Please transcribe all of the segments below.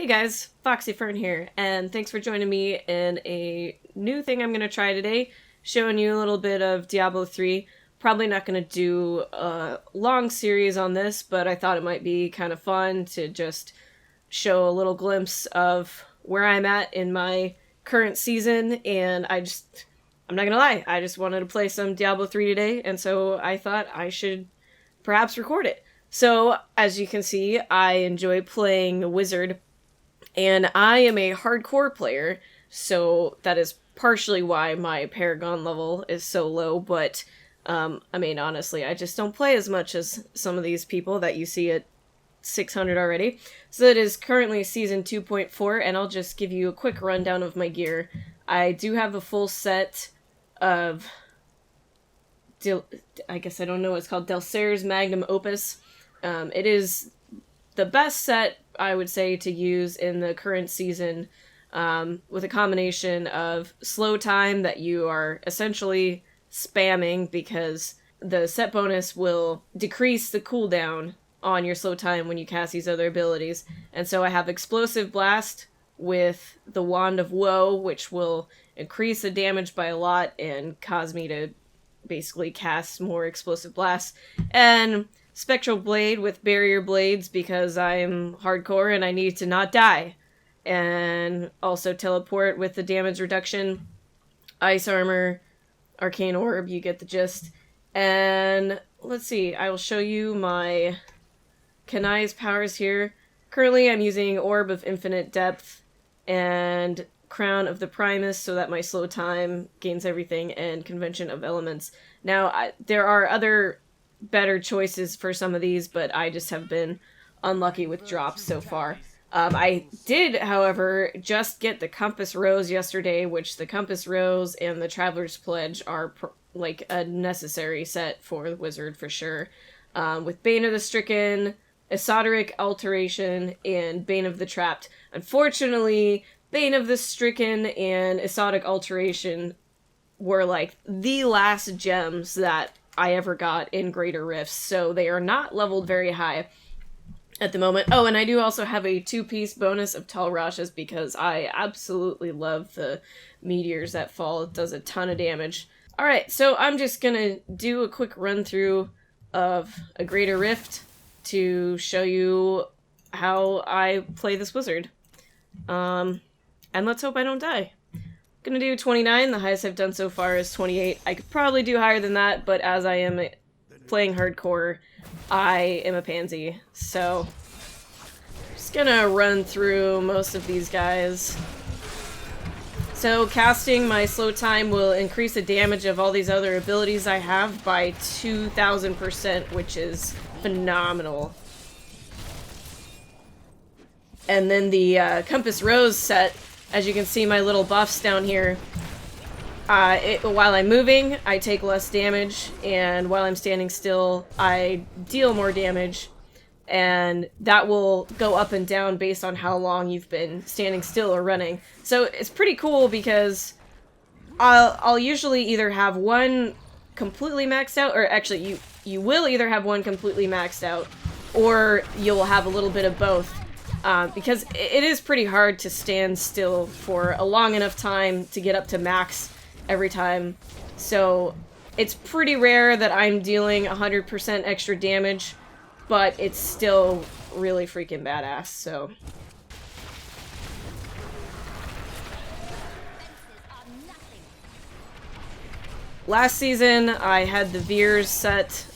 Hey guys, Foxy Fern here, and thanks for joining me in a new thing I'm going to try today, showing you a little bit of Diablo 3. Probably not going to do a long series on this, but I thought it might be kind of fun to just show a little glimpse of where I'm at in my current season, and I'm not going to lie, I just wanted to play some Diablo 3 today, and so I thought I should perhaps record it. So, as you can see, I enjoy playing Wizard, and I am a hardcore player, so that is partially why my Paragon level is so low, but, I mean, honestly, I just don't play as much as some of these people that you see at 600 already. So it is currently Season 2.4, and I'll just give you a quick rundown of my gear. I do have a full set of, I guess I don't know what it's called, Delcer's Magnum Opus. It is the best set, I would say, to use in the current season, with a combination of slow time that you are essentially spamming because the set bonus will decrease the cooldown on your slow time when you cast these other abilities. And so I have Explosive Blast with the Wand of Woe, which will increase the damage by a lot and cause me to basically cast more Explosive Blasts. And Spectral Blade with Barrier Blades because I'm hardcore and I need to not die. And also Teleport with the damage reduction. Ice Armor, Arcane Orb, you get the gist. And let's see, I will show you my Kanai's powers here. Currently I'm using Orb of Infinite Depth and Crown of the Primus so that my slow time gains everything, and Convention of Elements. Now, there are other better choices for some of these, but I just have been unlucky with drops so far. I did, however, just get the Compass Rose yesterday, which the Compass Rose and the Traveler's Pledge are like a necessary set for the Wizard for sure. With Bane of the Stricken, Esoteric Alteration, and Bane of the Trapped. Unfortunately, Bane of the Stricken and Esoteric Alteration were like the last gems that I ever got in Greater Rifts, so they are not leveled very high at the moment. Oh, and I do also have a 2-piece bonus of Tall Rashes because I absolutely love the meteors that fall. It does a ton of damage. Alright, so I'm just gonna do a quick run through of a Greater Rift to show you how I play this wizard. And let's hope I don't die. Gonna do 29, the highest I've done so far is 28. I could probably do higher than that, but as I am playing hardcore, I am a pansy. So, just gonna run through most of these guys. So, casting my slow time will increase the damage of all these other abilities I have by 2,000%, which is phenomenal. And then the Compass Rose set, as you can see my little buffs down here, while I'm moving, I take less damage, and while I'm standing still, I deal more damage, and that will go up and down based on how long you've been standing still or running. So it's pretty cool because I'll usually either have one completely maxed out, or actually you will either have one completely maxed out, or you'll have a little bit of both. Because it is pretty hard to stand still for a long enough time to get up to max every time. So it's pretty rare that I'm dealing 100% extra damage, but it's still really freaking badass, so. Last season, I had the Veers set.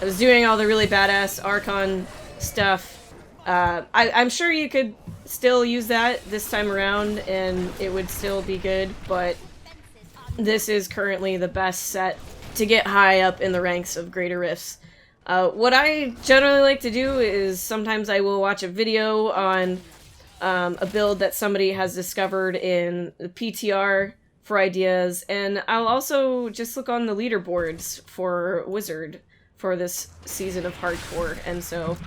I was doing all the really badass Archon stuff. I'm sure you could still use that this time around and it would still be good, but this is currently the best set to get high up in the ranks of Greater Rifts. What I generally like to do is sometimes I will watch a video on a build that somebody has discovered in the PTR for ideas, and I'll also just look on the leaderboards for Wizard for this season of hardcore, and so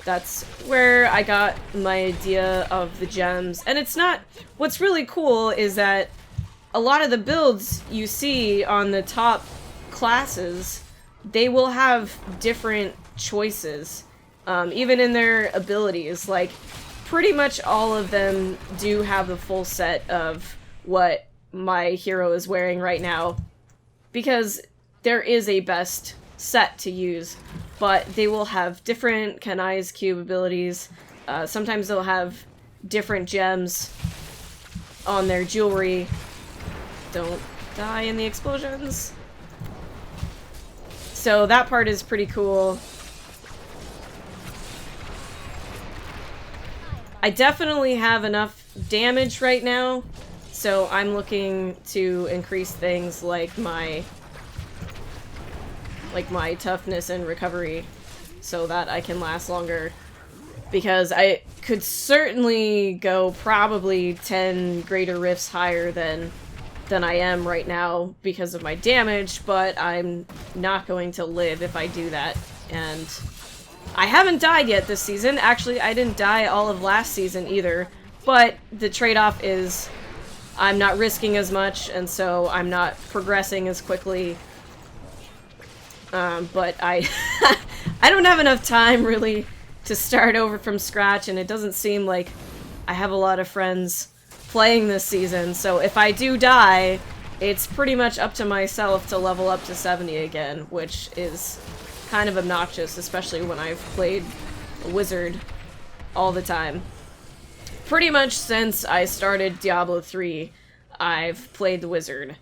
that's where I got my idea of the gems. And it's not... What's really cool is that a lot of the builds you see on the top classes, they will have different choices, even in their abilities. Like, pretty much all of them do have the full set of what my hero is wearing right now, because there is a best set to use, but they will have different Kanai's cube abilities. Sometimes they'll have different gems on their jewelry. Don't die in the explosions. So that part is pretty cool. I definitely have enough damage right now, so I'm looking to increase things like my toughness and recovery so that I can last longer, because I could certainly go probably 10 greater rifts higher than I am right now because of my damage, but I'm not going to live if I do that. And I haven't died yet this season. Actually, I didn't die all of last season either, but the trade-off is I'm not risking as much, and so I'm not progressing as quickly. But I I don't have enough time really to start over from scratch, and it doesn't seem like I have a lot of friends playing this season, so if I do die, it's pretty much up to myself to level up to 70 again, which is kind of obnoxious, especially when I've played a wizard all the time. Pretty much since I started Diablo III, I've played the wizard.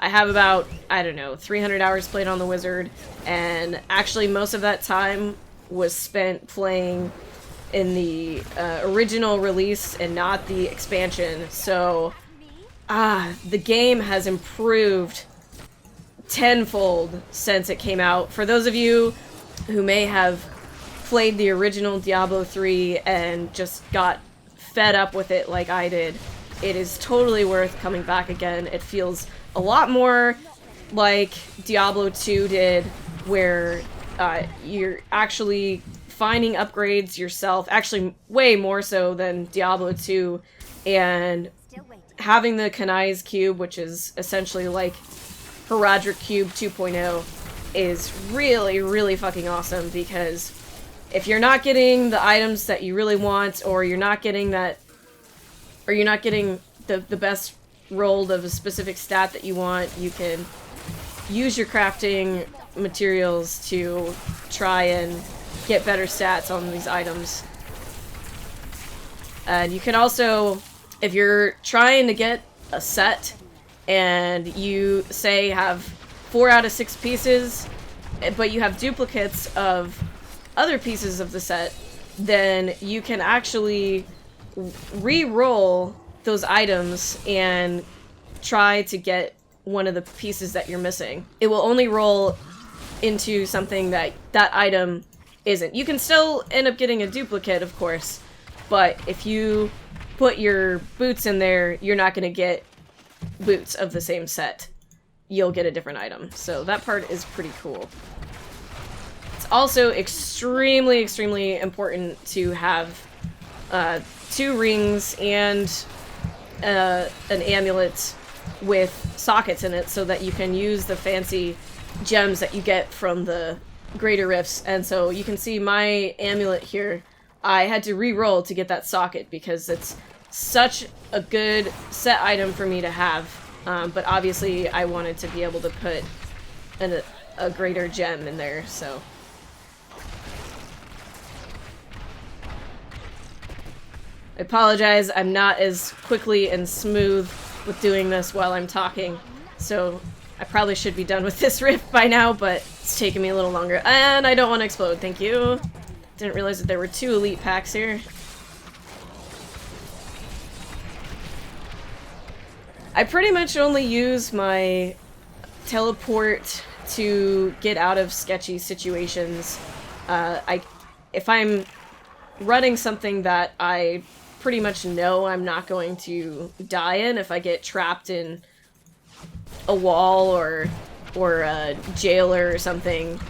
I have about, I don't know, 300 hours played on the wizard, and actually most of that time was spent playing in the original release and not the expansion, so the game has improved tenfold since it came out. For those of you who may have played the original Diablo III and just got fed up with it like I did, it is totally worth coming back again. It feels a lot more like Diablo II did, where you're actually finding upgrades yourself, actually way more so than Diablo II, and having the Kanai's cube, which is essentially like Herodric Cube 2.0, is really, really fucking awesome, because if you're not getting the items that you really want, or you're not getting that, or you're not getting the best roll of a specific stat that you want, you can use your crafting materials to try and get better stats on these items. And you can also, if you're trying to get a set and you say have 4 out of 6 pieces, but you have duplicates of other pieces of the set, then you can actually re-roll those items and try to get one of the pieces that you're missing. It will only roll into something that that item isn't. You can still end up getting a duplicate, of course, but if you put your boots in there, you're not going to get boots of the same set. You'll get a different item. So that part is pretty cool. It's also extremely, extremely important to have 2 rings and an amulet with sockets in it so that you can use the fancy gems that you get from the greater rifts. And so you can see my amulet here, I had to re-roll to get that socket because it's such a good set item for me to have, but obviously I wanted to be able to put a greater gem in there, so. I apologize, I'm not as quickly and smooth with doing this while I'm talking, so I probably should be done with this rift by now, but it's taking me a little longer. And I don't want to explode, thank you. Didn't realize that there were 2 elite packs here. I pretty much only use my teleport to get out of sketchy situations. If I'm running something that I pretty much know I'm not going to die in, if I get trapped in a wall or a jailer or something,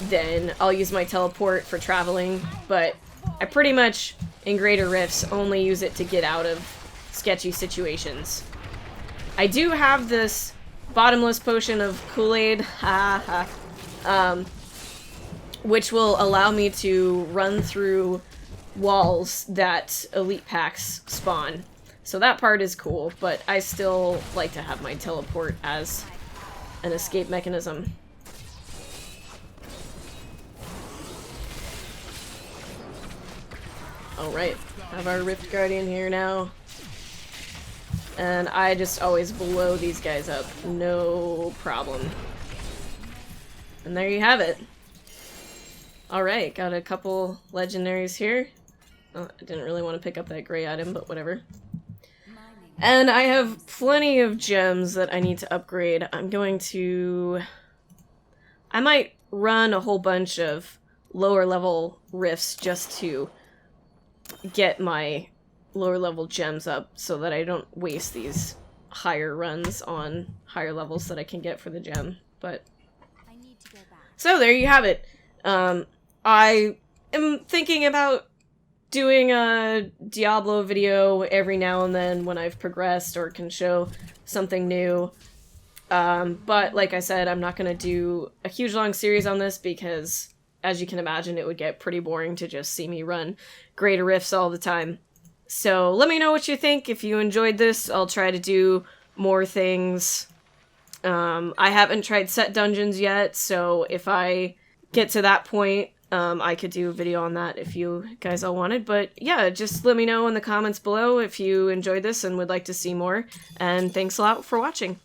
then I'll use my teleport for traveling, but I pretty much, in Greater Rifts, only use it to get out of sketchy situations. I do have this bottomless potion of Kool-Aid, which will allow me to run through walls that elite packs spawn. So that part is cool, but I still like to have my teleport as an escape mechanism. Alright, have our Rift Guardian here now. And I just always blow these guys up, no problem. And there you have it. Alright, got a couple legendaries here. Oh, I didn't really want to pick up that gray item, but whatever. And I have plenty of gems that I need to upgrade. I might run a whole bunch of lower level rifts just to get my lower level gems up so that I don't waste these higher runs on higher levels that I can get for the gem. But so there you have it. I am thinking about doing a Diablo video every now and then when I've progressed or can show something new. But like I said, I'm not going to do a huge long series on this because, as you can imagine, it would get pretty boring to just see me run greater rifts all the time. So let me know what you think. If you enjoyed this, I'll try to do more things. I haven't tried set dungeons yet, so if I get to that point, I could do a video on that if you guys all wanted. But yeah, just let me know in the comments below if you enjoyed this and would like to see more. And thanks a lot for watching.